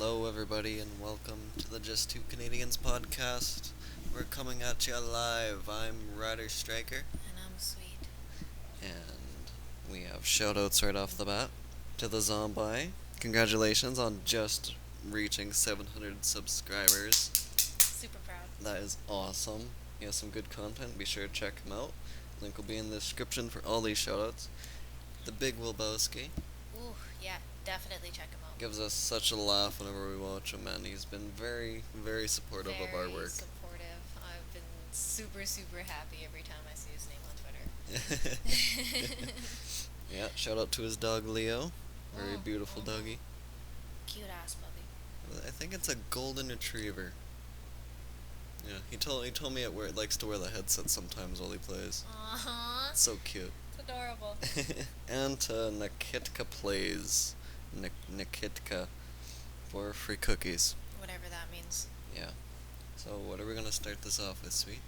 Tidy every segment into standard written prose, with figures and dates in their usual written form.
Hello, everybody, and welcome to the Just Two Canadians podcast. We're coming at you live. I'm Ryder Striker, And I'm sweet. and we have shoutouts right off the bat to the Zombie. Congratulations on just reaching 700 subscribers. Super proud. That is awesome. He has some good content. Be sure to check him out. Link will be in the description for all these shoutouts. The Big Wilbowski Ooh, yeah, definitely check him out. gives us such a laugh whenever we watch him, and he's been very, very supportive of our Very work. supportive. I've been super, super happy every time I see his name on Twitter. Yeah, shout out to his dog Leo. Very Mm, beautiful mhm. doggy. Cute ass puppy. I think it's a golden retriever. Yeah, he told me it likes to wear the headset sometimes while he plays. Aww. So cute. It's adorable. And to Nikitka Plays, Nikitka, for free cookies. Whatever that means. Yeah. So what are we gonna start this off with, sweet?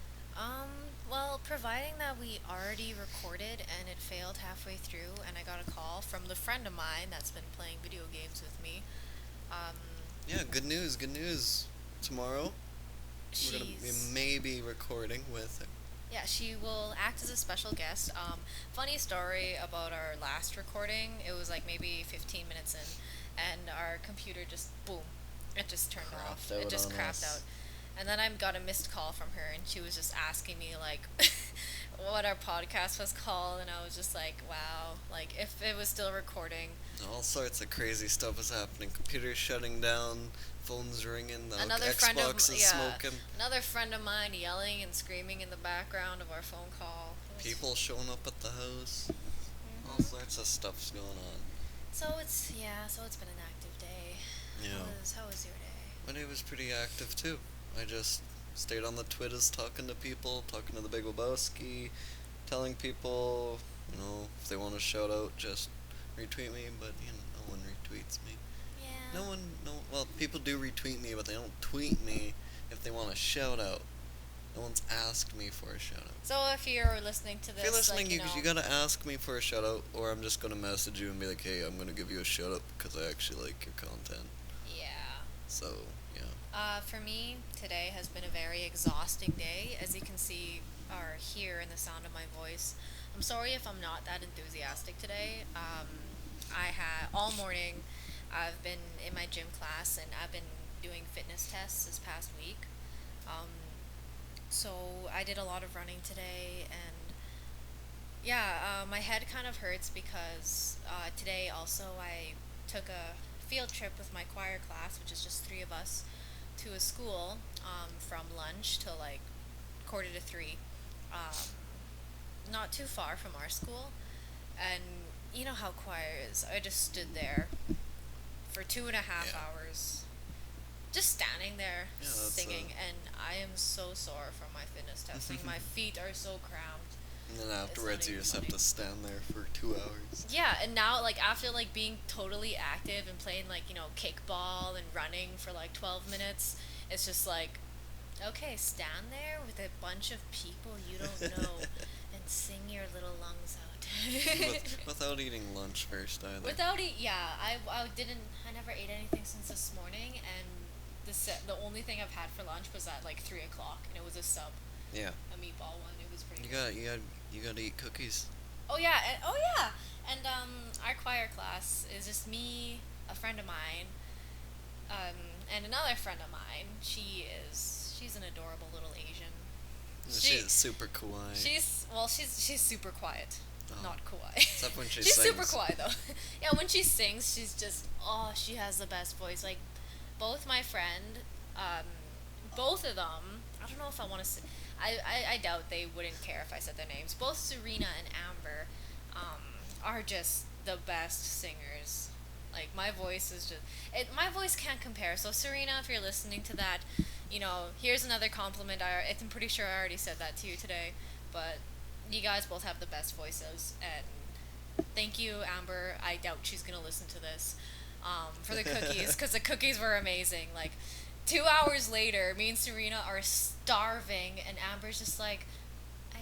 Well, providing that we already recorded and it failed halfway through, and I got a call from the friend of mine that's been playing video games with me. Um, Yeah, good news, good news. Tomorrow we're gonna be she's maybe recording with her. Yeah, she will act as a special guest. Funny story about our last recording. It was like maybe 15 minutes in, and our computer just boom, it just turned off. Crapped It out just on crapped us. out. And then I got a missed call from her, and she was just asking me like what our podcast was called, and I was just like, wow, like if it was still recording. All sorts of crazy stuff is happening. Computers shutting down, phones ringing, the Another friend of Xbox is yeah, smoking, another friend of mine yelling and screaming in the background of our phone call. people showing up at the house. All Mhm. sorts of stuff's going on. So it's been an active day. Yeah. How was your day? My day was pretty active too. I just stayed on the Twitters talking to people, talking to the Big Lebowski, telling people, if they want to shout out, just retweet me, but, no one retweets me. Yeah. Well, people do retweet me, but they don't tweet me if they want a shout out. No one's asked me for a shout out. So if you're listening to this, If you're listening, like, you gotta ask me for a shout out, or I'm just gonna message you and be like, hey, I'm gonna give you a shout out because I actually like your content. yeah. So, yeah. For me, today has been a very exhausting day, as you can see or hear in the sound of my voice. I'm sorry if I'm not that enthusiastic today. I had all morning. I've been in my gym class and I've been doing fitness tests this past week. Um, so I did a lot of running today, and yeah, my head kind of hurts because today also I took a field trip with my choir class, which is just three of us, to a school from lunch to like quarter to three, um, not too far from our school. And you know how choir is. I just stood there for 2.5 Yeah. hours, just standing there Yeah, that's singing, and I am so sore from my fitness testing. My feet are so cramped. And then It's not afterwards, you even just have funny. to stand there for 2 hours. Yeah, and now like after like being totally active and playing like kickball and running for like 12 minutes, it's just like, okay, stand there with a bunch of people you don't know and sing your little lungs out. Without eating lunch first either. Yeah, I never ate anything since this morning, and the only thing I've had for lunch was at like 3 o'clock, and it was a sub, Yeah. a meatball one. It was pretty You good. gotta eat cookies. And our choir class is just me, a friend of mine, and another friend of mine. She's an adorable little Asian. She's super kawaii. She's super quiet, Oh. not kawaii. Except when she She's sings. super quiet though. Yeah, when she sings, she has the best voice. Like both my friend, um, both of them. I don't know if I want to say. I doubt they wouldn't care if I said their names. Both Serena and Amber, are just the best singers. Like my voice is my voice can't compare. So Serena, if you're listening to that, here's another compliment. I'm pretty sure I already said that to you today, but you guys both have the best voices, and thank you, Amber. I doubt she's gonna listen to this, for the cookies, because the cookies were amazing. Like 2 hours later, me and Serena are starving, and Amber's just like, I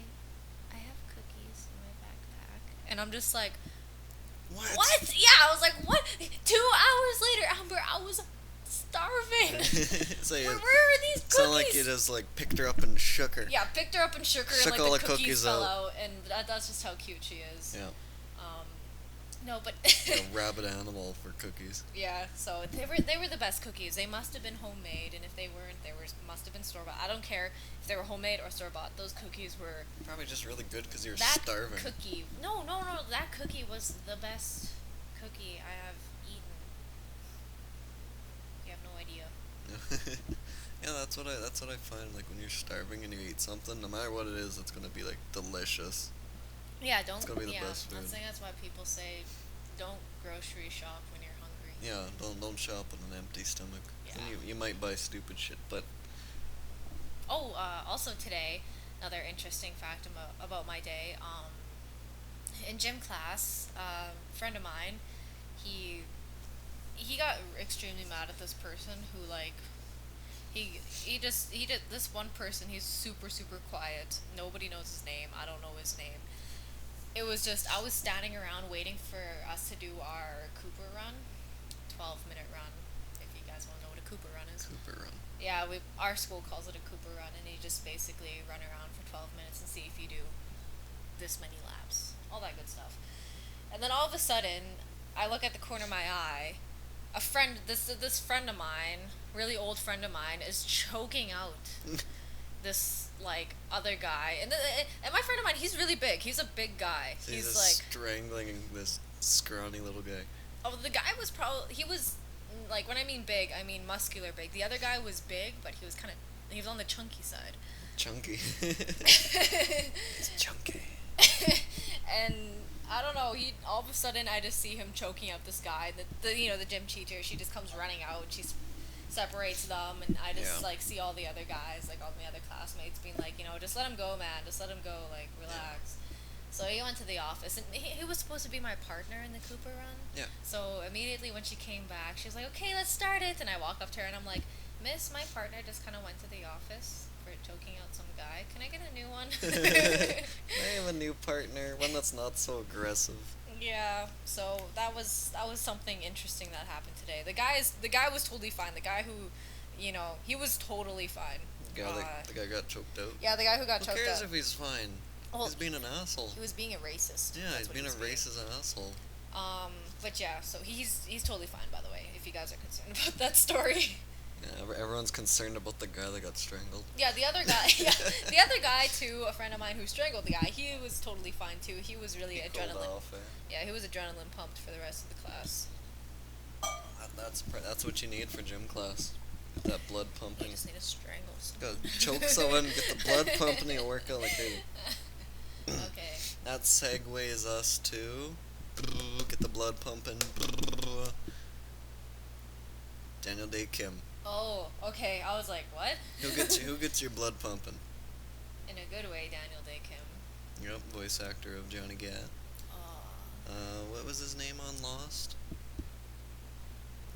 I have cookies in my backpack, and I'm just like, What? what? Yeah, I was like, what? 2 hours later, Amber, I was starving. So Where are these cookies? sound like you just like picked her up and shook her. Yeah, picked her up and shook her, Shook and all like the the cookies cookies fell out. out, and that's just how cute she is. Yeah. No, but A rabid animal for cookies. yeah. So they were the best cookies. They must have been homemade, and if they weren't, must have been store bought. I don't care if they were homemade or store bought. Those cookies were Probably just really good because you're that starving. cookie. No. That cookie was the best cookie I have eaten. You have no idea. Yeah, that's what I find. Like when you're starving and you eat something, no matter what it is, it's gonna be like delicious. Yeah, don't. It's gonna be the Yeah, best food. I think that's why people say, don't grocery shop when you're hungry. Yeah, don't shop on an empty stomach. Yeah. Then you might buy stupid shit, but Oh, also today, another interesting fact about my day. In gym class, a friend of mine, he got extremely mad at this person who like he did this one person. He's super quiet. Nobody knows his name. I don't know his name. It was just I was standing around waiting for us to do our Cooper run, 12-minute run. If you guys want to know what a Cooper run is. Cooper run. Yeah, our school calls it a Cooper run, and you just basically run around for 12 minutes and see if you do this many laps, all that good stuff. And then all of a sudden, I look at the corner of my eye. This friend of mine, really old friend of mine, is choking out this like other guy, and my friend of mine, he's really big. He's a big guy. So He's just like strangling this scrawny little guy. the guy was probably he was like when I mean big, I mean muscular big. The other guy was big, but he was on the chunky side. Chunky. He's chunky. And I don't know. He all of a sudden I just see him choking out this guy. The gym teacher. She just comes running out. She separates them, and I just Yeah. like see all the other guys, like all my other classmates, being like, just let him go, man. Just let him go. Like relax. So he went to the office, and he was supposed to be my partner in the Cooper run. Yeah. So immediately when she came back, she was like, okay, let's start it. And I walk up to her, and I'm like, Miss, my partner just kind of went to the office for choking out some guy. Can I get a new one? I have a new partner, one that's not so aggressive. Yeah, so that was something interesting that happened today. The guy was totally fine. The guy who, he was totally fine. The guy got choked out. Yeah, the guy who got choked out. Who cares if he's fine? Well, He's being an asshole. He was being a racist. Yeah, That's he's what being he a was racist asshole. But yeah, so he's totally fine, by the way, if you guys are concerned about that story. Yeah, everyone's concerned about the guy that got strangled. Yeah, the other guy too, a friend of mine who strangled the guy, he was totally fine too. He was really He cooled adrenaline. off, Yeah, he was adrenaline pumped for the rest of the class. That's what you need for gym class. Get that blood You pumping. just need to strangle someone. Go choke someone, get the blood pumping, and work out like crazy. Okay. That segues us to get the blood pumping. Daniel Day Kim. Oh, okay. I was like, what? Who gets your blood pumping? In a good way, Daniel Day Kim. Yep, voice actor of Johnny Gat. What was his name on Lost?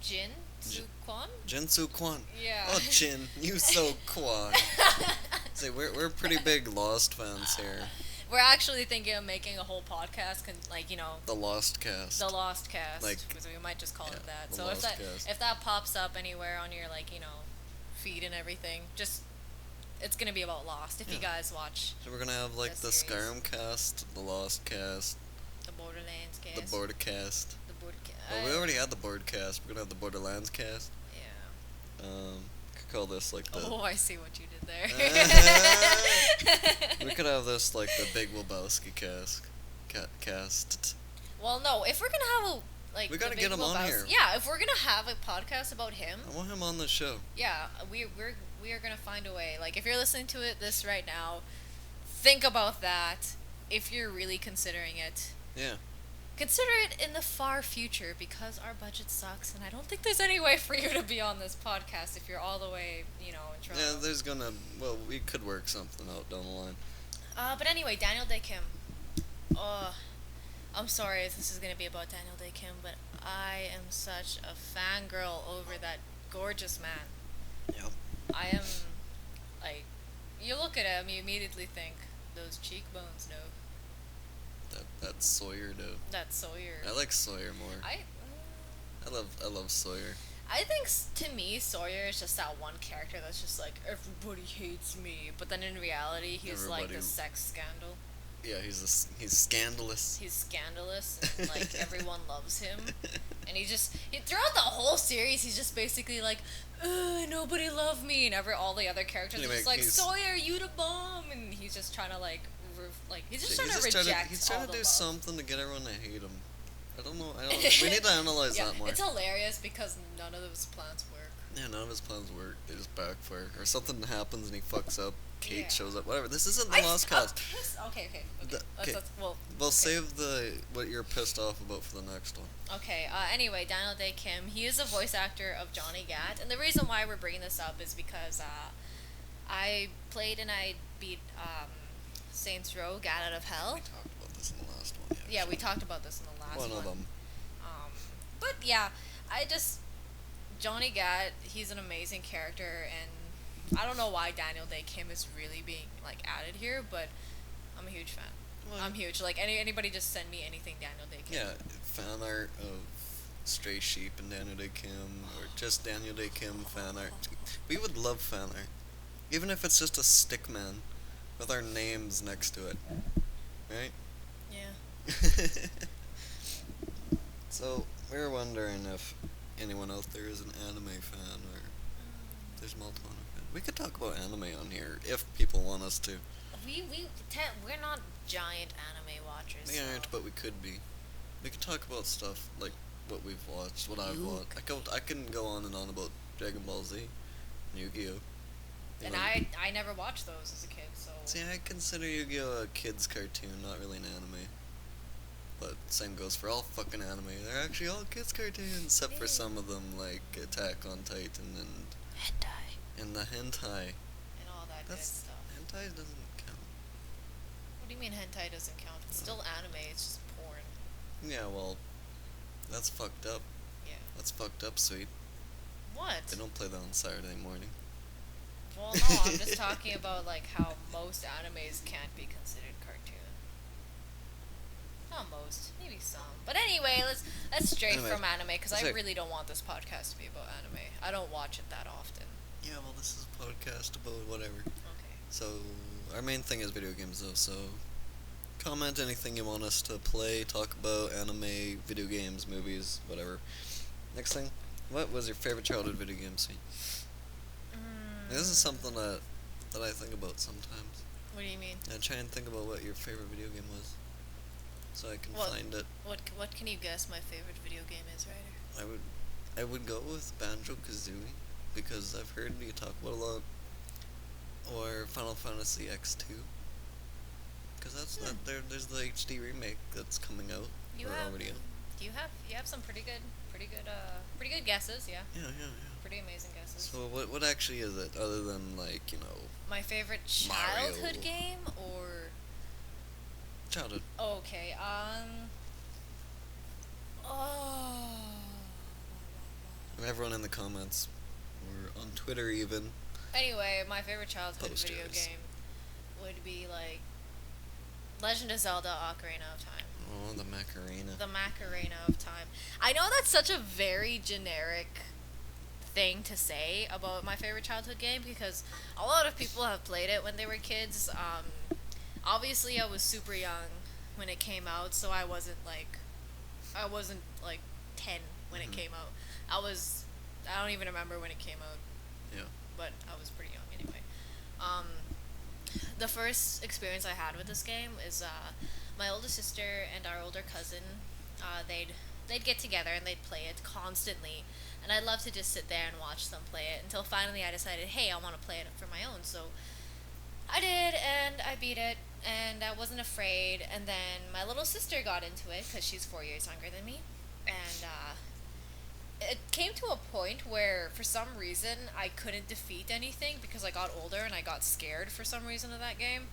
Jin Soo Kwon? Jin Soo Kwon. Yeah. Oh, Jin, you so Kwon. Say we're pretty big Lost fans here. We're actually thinking of making a whole podcast, The Lost Cast. the Lost Cast. Like, so we might just call it that. the So Lost Cast. if that pops up anywhere on your feed and everything, just it's gonna be about Lost. If you Yeah. guys watch So we're gonna have like the the series. Skyrim cast, the Lost Cast, the Borderlands cast, the Border Cast. the Well, we already had the Board Cast. We're gonna have the Borderlands Cast. Yeah. Could call this like the. Oh, I see what you did there. We could have this like the Big Lebowski cast. Well, no. If we're gonna have We gotta the get Big him on Lebowski- here. Yeah, if we're gonna have a podcast about him, I want him on the show. yeah, we are gonna find a way. Like, if you're listening to this right now, think about that. If you're really considering it, Yeah. consider it in the far future, because our budget sucks, and I don't think there's any way for you to be on this podcast if you're all the way, in Toronto. Yeah, there's gonna. Well, we could work something out down the line. But anyway, Daniel Day Kim. I'm sorry if this is gonna be about Daniel Day Kim, but I am such a fangirl over that gorgeous man. Yep. I am, you look at him, you immediately think, those cheekbones, no. That's Sawyer though. That's Sawyer. I like Sawyer more. I love Sawyer. I think to me Sawyer is just that one character that's just like everybody hates me, but then in reality he's like Everybody, the sex scandal. yeah, he's scandalous. He's scandalous and like everyone loves him. And throughout the whole series he's just basically like, nobody love me, and all the other characters are Anyway, just like Sawyer, you the bomb, and he's just trying to like he's just trying to reject he's trying all to the do love. something to get everyone to hate him. I don't know. I don't. We need to analyze Yeah, that more. it's hilarious because none of his plans work. Yeah, none of his plans work. They just backfire, or something happens and he fucks up. Kate Yeah. shows up. Whatever. This isn't the I'm Lost Cause. pissed. Okay. Okay. Well, We'll okay. save the what you're pissed off about for the next one. Okay, anyway, Daniel Day Kim, he is the voice actor of Johnny Gat, and the reason why we're bringing this up is because I played and I beat Saints Row, Gat Out of Hell. We talked about this in the last one. Yeah, we talked about this in the last one. One of them. But yeah, Johnny Gat, he's an amazing character, and I don't know why Daniel Day Kim is really being like added here, but I'm a huge fan. Well, I'm huge. Like anybody, just send me anything Daniel Day Kim. yeah, fan art of Stray Sheep and Daniel Day Kim, or just Daniel Day Kim fan art. We would love fan art, even if it's just a stick man with our names next to it, right? Yeah. So we were wondering if anyone out there is an anime fan, or there's multiple anime fans. We could talk about anime on here if people want us to. We're not giant anime watchers. We aren't, but we could be. We could talk about stuff like what we've watched, what I've watched. I can go on and on about Dragon Ball Z, Yu-Gi-Oh. And I never watched those as a kid, so. See, I consider Yu-Gi-Oh a kid's cartoon, not really an anime. But same goes for all fucking anime. They're actually all kids cartoons, except for some of them like Attack on Titan Hentai. and the hentai. And all that good That's stuff. hentai doesn't count. What do you mean hentai doesn't count? It's still anime, it's just porn. Yeah, well, that's fucked up. Yeah. That's fucked up, sweet. What? They don't play that on Saturday morning. Well, no, I'm just talking about like how most animes can't be considered cartoon. Not most, maybe some. But anyway, let's stray Anyway, from anime because I sick. really don't want this podcast to be about anime. I don't watch it that often. Yeah, well, this is a podcast about whatever. Okay. So, our main thing is video games, though, so comment anything you want us to play, talk about, anime, video games, movies, whatever. Next thing, what was your favorite childhood video game scene? This is something that I think about sometimes. What do you mean? I try and think about what your favorite video game was, so I can find it. What can you guess my favorite video game is, Ryder? I would go with Banjo-Kazooie, because I've heard you talk about a lot, or Final Fantasy X2, because there's the HD remake that's coming out. Already out. You have some pretty good guesses, yeah. Yeah. Pretty amazing guesses. So what actually is it, other than like, My favorite Mario. childhood game or childhood? okay, oh. And everyone in the comments, or on Twitter even. Anyway, my favorite childhood video Posters. game would be like Legend of Zelda: Ocarina of Time. Oh, the Macarena. The Macarena of Time. I know that's such a very generic thing to say about my favorite childhood game because a lot of people have played it when they were kids. Obviously, I was super young when it came out, so I wasn't like 10 when it came out. I don't even remember when it came out, Yeah. but I was pretty young anyway. The first experience I had with this game is my older sister and our older cousin. They'd get together and they'd play it constantly, and I'd love to just sit there and watch them play it until finally I decided, hey, I want to play it for my own. So I did, and I beat it, and I wasn't afraid. And then my little sister got into it because she's 4 years younger than me, and it came to a point where for some reason I couldn't defeat anything because I got older and I got scared for some reason of that game.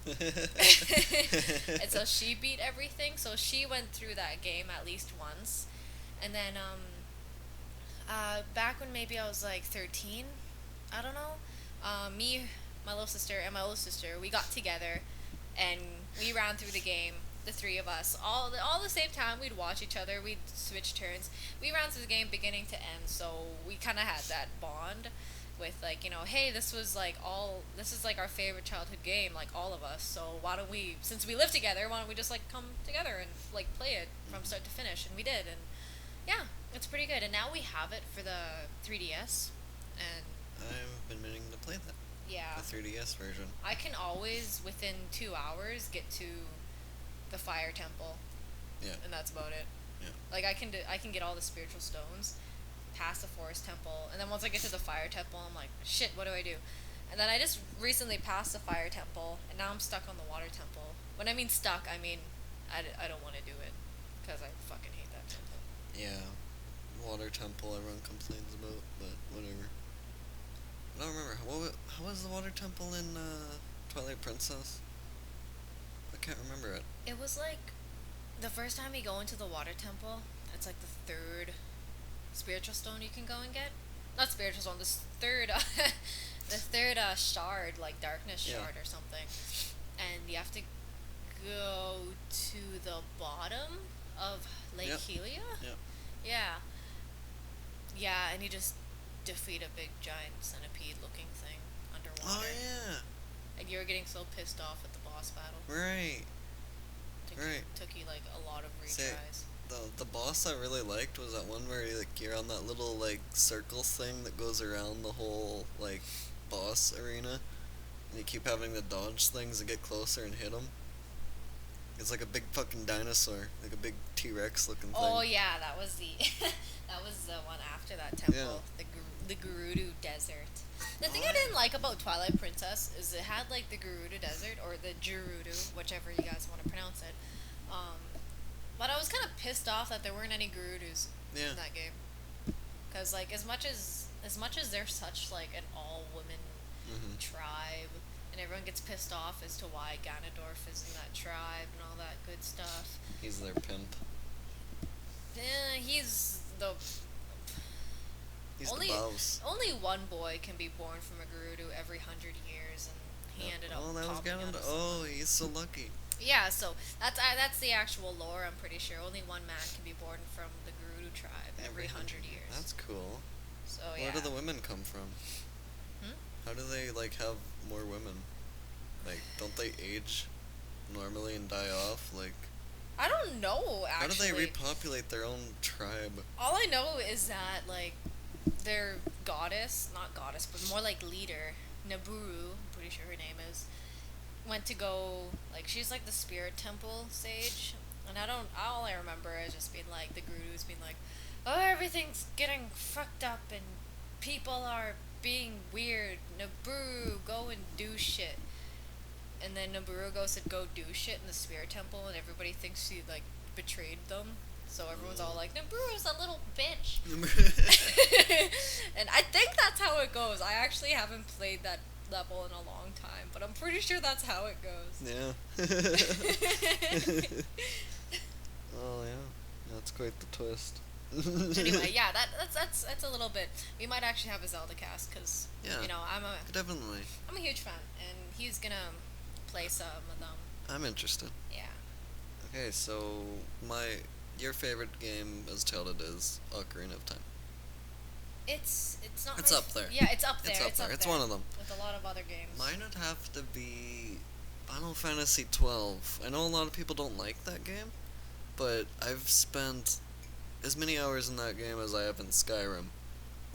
And so she beat everything, so she went through that game at least once. And then back when maybe I was like 13, I don't know, me, my little sister, and my older sister, we got together and we ran through the game the three of us, all the same time. We'd watch each other. We'd switch turns. We ran through the game beginning to end, so we kind of had that bond with like, hey, this is like our favorite childhood game, like all of us. So why don't we, since we live together, why don't we just like come together and like play it from start to finish? And we did, and yeah, it's pretty good. And now we have it for the 3DS, and I've been meaning to play that. yeah, The 3DS version. I can always within 2 hours get to the fire temple, Yeah. and that's about it. Yeah. Like I can get all the spiritual stones, past the forest temple, and then once I get to the fire temple, I'm like, shit, what do I do? And then I just recently passed the fire temple, and now I'm stuck on the water temple. When I mean stuck, I mean I don't want to do it because I fucking hate that temple. Yeah. Water temple everyone complains about, but whatever. I don't remember. How was the water temple in Twilight Princess? I can't remember it. It was like the first time you go into the water temple, it's like the third spiritual stone you can go and get. Not spiritual stone, the third, the third shard, like darkness Yeah. shard or something. And you have to go to the bottom of Lake Yep. Helia. Yep. Yeah. Yeah, and you just defeat a big giant centipede-looking thing underwater. Oh yeah. And you were getting so pissed off at the boss battle. Right. Right. Took you like a lot of Say, retries. the boss I really liked was that one where like you're on that little like circle thing that goes around the whole like boss arena, and you keep having to dodge things to get closer and hit them. It's like a big fucking dinosaur, like a big T-Rex looking thing. Oh yeah, that was the that was the one after that temple, the Gerudo Desert. The thing I didn't like about Twilight Princess is it had like the Gerudo Desert or the Gerudo, whichever you guys want to pronounce it. But I was kind of pissed off that there weren't any Gerudos Yeah. in that game, because like as much as they're such like an all women Mhm. tribe, and everyone gets pissed off as to why Ganondorf is in that tribe and all that good stuff. He's their pimp. He's the He's only the boss. only one boy can be born from a Gerudo every 100 years, and he ended up. Oh, that was popping out Ganondorf. of Oh, he's so lucky. Yeah, so that's the actual lore. I'm pretty sure only one man can be born from the Gerudo tribe every 100 years. That's cool. So Where yeah. do the women come from? Hmm? How do they like have more women? Like, don't they age normally and die off? Like, I don't know actually. how do they repopulate their own tribe? All I know is that like their goddess, not goddess, but more like leader, Naburu, I'm pretty sure her name is, went to go, like, she's like the spirit temple sage, and all I remember is just being like the Gerudos being like, oh, everything's getting fucked up and people are being weird. Naburu, go and do shit. And then Naburu goes to go do shit in the spirit temple, and everybody thinks she like betrayed them. So everyone's all like, Naburu's a little bitch. And I think that's how it goes. I actually haven't played that level in a long time, but I'm pretty sure that's how it goes. Yeah. Oh yeah, that's quite the twist. Anyway, yeah, that's a little bit. We might actually have a Zelda cast because Yeah. Definitely. I'm a huge fan, and he's gonna play some of them. I'm interested. Yeah. Okay, so your favorite game as childhood is Ocarina of Time. It's not. It's up there. Yeah, it's up there. It's up there. It's one of them. With a lot of other games. Mine would have to be Final Fantasy 12. I know a lot of people don't like that game, but I've spent as many hours in that game as I have in Skyrim.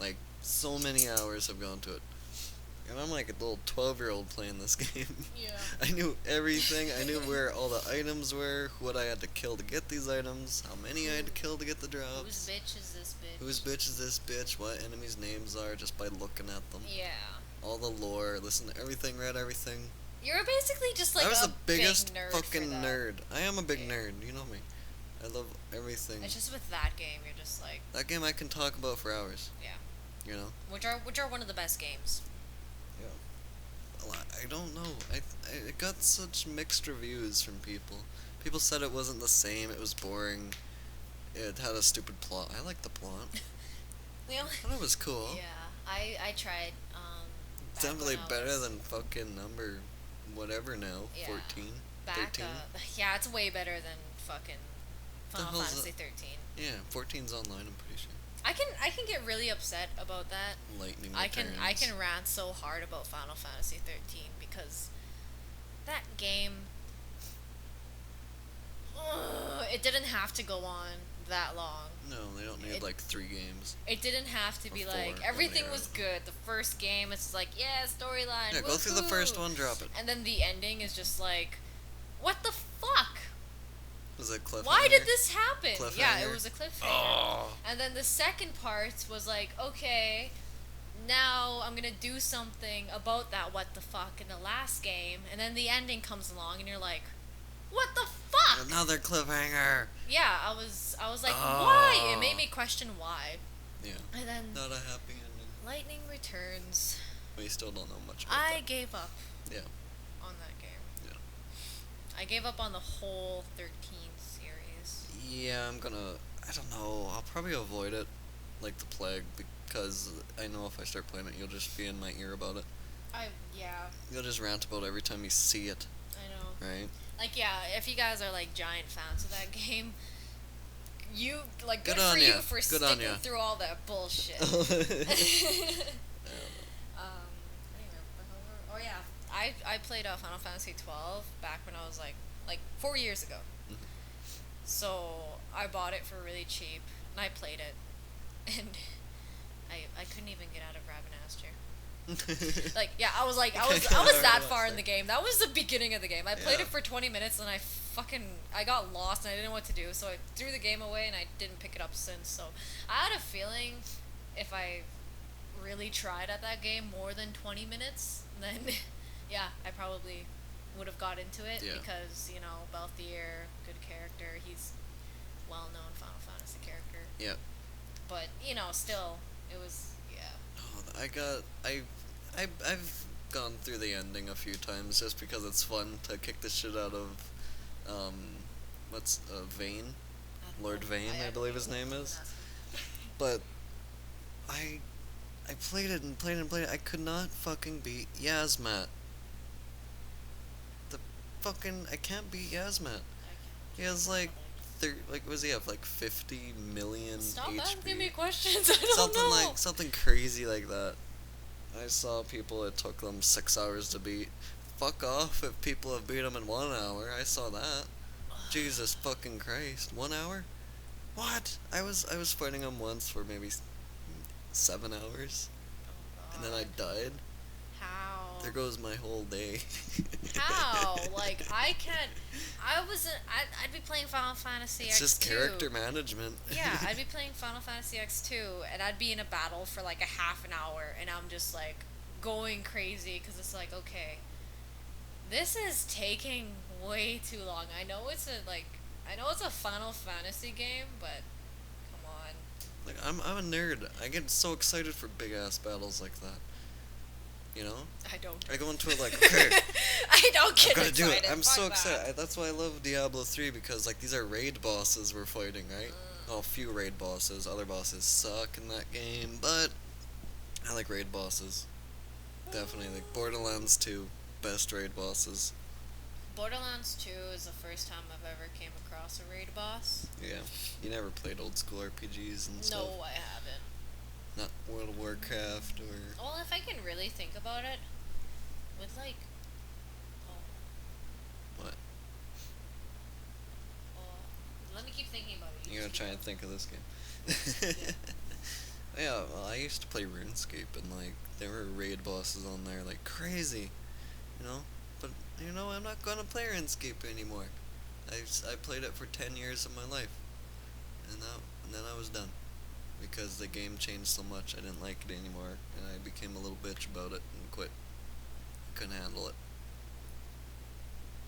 Like, so many hours have gone to it. And I'm like a little 12-year-old playing this game. Yeah. I knew everything. I knew where all the items were, what I had to kill to get these items, how many I had to kill to get the drops. Whose bitch is this bitch? Whose bitch is this bitch? What enemies' names are just by looking at them. Yeah. All the lore, listen to everything, read everything. You're basically just like I was a the biggest big nerd fucking for that. nerd. I am a big game. nerd. You know me. I love everything. It's just with that game, you're just like, That game I can talk about for hours. yeah. You know. Which are one of the best games. Yeah. I don't know. It got such mixed reviews from people. People said it wasn't the same. It was boring. It had a stupid plot. I liked the plot. The only, I thought it was cool. yeah, I tried. It's back definitely when I better was- than fucking number whatever now. Yeah. 14. back. 13? Yeah, it's way better than fucking The Final hell's Fantasy that? 13. Yeah, 14's online, I'm pretty sure. I can get really upset about that. Lightning I returns. can rant so hard about Final Fantasy 13 because that game, it didn't have to go on that long. No, they don't need It like 3 games. it didn't have to Or be 4, like how many everything are was there? good. The first game, it's like yeah, storyline, Yeah, go through the first woohoo! one, drop it. And then the ending is just like, what the fuck? Was it cliffhanger? Why did this happen? Yeah, it Cliffhanger? was a cliffhanger. Oh. And then the second part was like, okay, now I'm gonna do something about that what the fuck in the last game, and then the ending comes along, and you're like, what the fuck? Another cliffhanger. Yeah, I was like, Oh. why? It made me question why. Yeah. And then Not a happy ending. Lightning Returns. We still don't know much about I that. gave up Yeah. on that game. Yeah. I gave up on the whole 13 series. Yeah, I don't know. I'll probably avoid it like the plague because I know if I start playing it, you'll just be in my ear about it. Yeah, You'll just rant about it every time you see it, I know. right? Like, yeah, if you guys are like giant fans of that game, you like good, Good on for ya. you for Good on sticking ya. through all that bullshit. I don't know. Anyway, oh yeah, I played Final Fantasy 12 back when I was like 4 years ago. Mhm. So I bought it for really cheap, and I played it, and I couldn't even get out of Ravenasture. Like, yeah, I was that far in the game. That was the beginning of the game. I played Yeah. it for 20 minutes, and I got lost, and I didn't know what to do, so I threw the game away, and I didn't pick it up since. So I had a feeling if I really tried at that game more than 20 minutes, then yeah, I probably would have got into it Yeah. because, Balthier, good character, he's well-known Final Fantasy character. Yeah. But, still, it was, yeah. Oh, I've gone through the ending a few times just because it's fun to kick the shit out of, Vane? Lord Vane, I believe his name is. But I played it and played it and played it. I could not fucking beat Yasmat. I can't beat Yasmat. He has like, what does he have, like 50 million Stop HP? asking me questions. I don't know. Something crazy like that. I saw people it took them 6 hours to beat. Fuck off if people have beat him in 1 hour. I saw that. Jesus fucking Christ, 1 hour? What? I was fighting him once for maybe 7 hours, and then I died. How? There goes my whole day. How? Like, I can't. I'd be playing Final Fantasy It's X2. just character management. Yeah, I'd be playing Final Fantasy X2, and I'd be in a battle for like a half an hour, and I'm just like going crazy because it's like, okay, this is taking way too long. I know it's a Final Fantasy game, but come on. Like I'm a nerd. I get so excited for big ass battles like that. You know? I don't. I go into it like, okay, I don't I've get got to do it. excited. I'm Fuck so that. excited. That's why I love Diablo 3 because like these are raid bosses we're fighting, right? Oh, few raid bosses. Other bosses suck in that game, but I like raid bosses. Definitely like Borderlands 2, best raid bosses. Borderlands 2 is the first time I've ever came across a raid boss. Yeah. You never played old school RPGs and stuff? No, I haven't. Not World of Warcraft or... Well, if I can really think about it, with like, What? let me keep thinking about it. You gotta try and think of this game. Yeah, well, I used to play RuneScape and like there were raid bosses on there like crazy, you know. But you know, I'm not gonna play RuneScape anymore. I played it for 10 years of my life, and then I was done because the game changed so much. I didn't like it anymore, and I became a little bitch about it and quit. Couldn't handle it.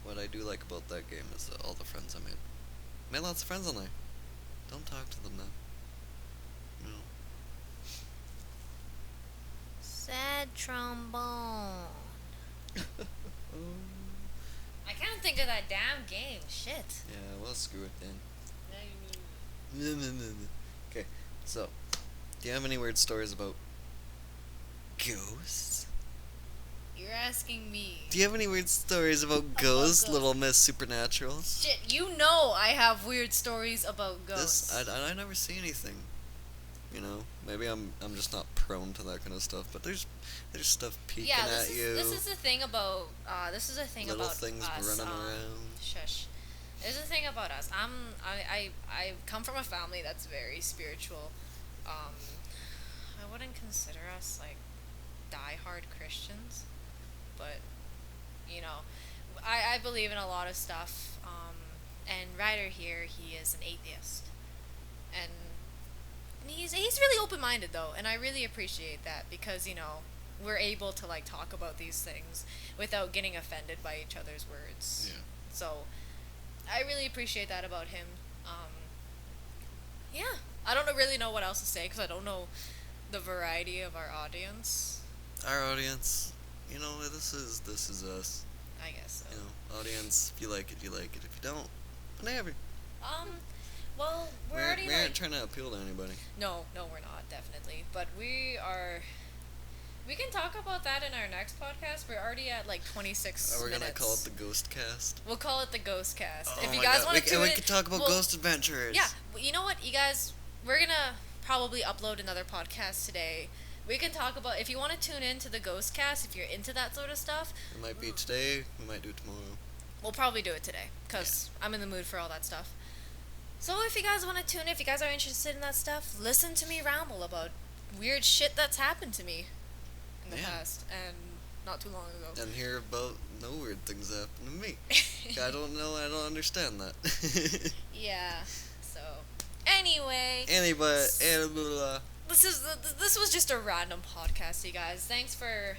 What I do like about that game is all the friends I made. Made lots of friends on there. Don't talk to them now. No. Sad trombone. Oh. I can't think of that damn game. Shit. Yeah, well, screw it then. Okay, so, do you have any weird stories about ghosts? You're asking me. Do you have any weird stories about ghosts, Little Miss Supernaturals? Shit, you know I have weird stories about ghosts. I never see anything. You know, maybe I'm just not prone to that kind of stuff. But there's stuff peeking at you. This is the thing about Little about things us. running around. Shush. There's the thing about us. I come from a family that's very spiritual. I wouldn't consider us like die-hard Christians, but you know, I believe in a lot of stuff. And Ryder here, he is an atheist, and he's really open-minded though, and I really appreciate that because we're able to like talk about these things without getting offended by each other's words. Yeah. So I really appreciate that about him. Yeah, I don't really know what else to say because I don't know the variety of our audience. Our audience, this is us. I guess so. Audience, if you like it, you like it. If you don't, whatever. Well, We aren't trying to appeal to anybody. No, we're not, definitely. But we are. We can talk about that in our next podcast. We're already at like 26 Are we minutes. gonna call it the Ghost Cast? We'll call it the Ghost Cast. Oh if you my guys God. want to tune we in, could talk about ghost adventures. Yeah, you know what, you guys, we're gonna probably upload another podcast today. We can talk about, if you want to tune in to the Ghost Cast, if you're into that sort of stuff. It might be today. We might do it tomorrow. We'll probably do it today because I'm in the mood for all that stuff. So if you guys want to tune in, if you guys are interested in that stuff, listen to me ramble about weird shit that's happened to me in the past and not too long ago. And hear about no weird things happen to me. I don't know. I don't understand that. Yeah. So anyway. This was just a random podcast, you guys. Thanks for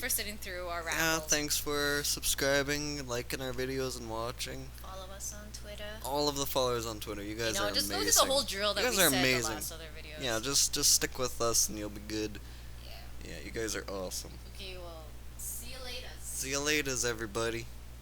sitting through our ramble. Yeah, thanks for subscribing, liking our videos, and watching. Follow us on Twitter. All of the followers on Twitter. You guys are just amazing. go through the whole drill that you guys we are said amazing. the last other videos. Yeah, just stick with us and you'll be good. Yeah. Yeah, you guys are awesome. Okay, well, see you later. See you later, everybody.